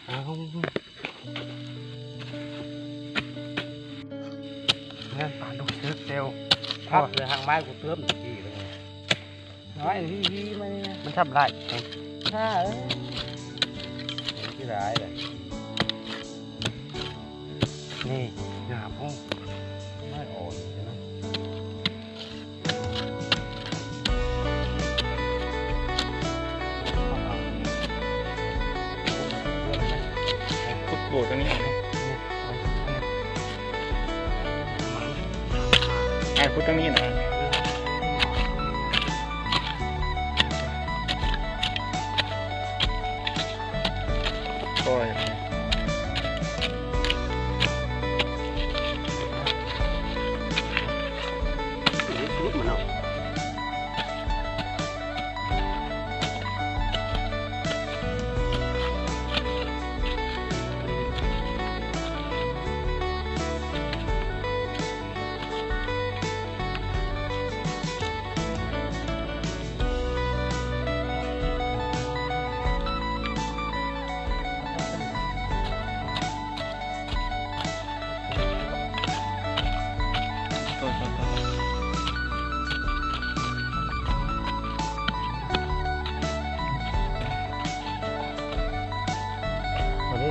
เอาเงินป่าลูกเซลเซลพับเลยทางไม้กูเติมดีเลยน้อยพี่มันทำไรถ้าที่ร้ายเลยนี่หนาพุ่งไม่อ่อนใช่ไหมขุดโบดตรงนี้ไอ้ขุดตรงนี้นะก้อยชุดมันเอา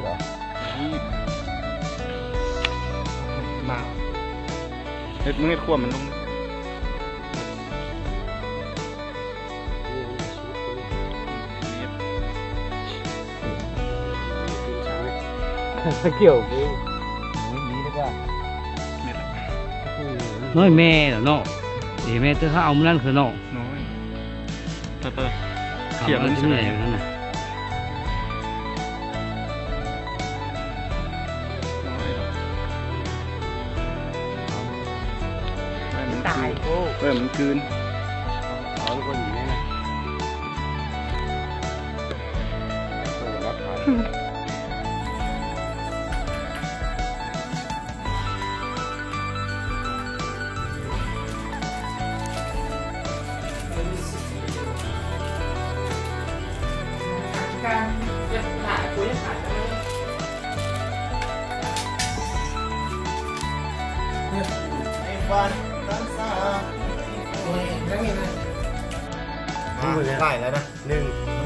เหรอมาเฮ็ดมือขั้วมันลงเกี่ยวกูนี้ดีกว่าน้อยแม่เหรอเนาะแม่เธอเขาเอามันนั่นคือเนาะน้อยเตอเขียบมัน ที่ไหนนั่นน่ะตายโอ้มันคืนเอาทุกคนอยู่นี่นะรับทานการจะถ่ายคุยถ่ายกันไอ้บ้านตั้งสานั่งนี่นะได้แล้วนะ1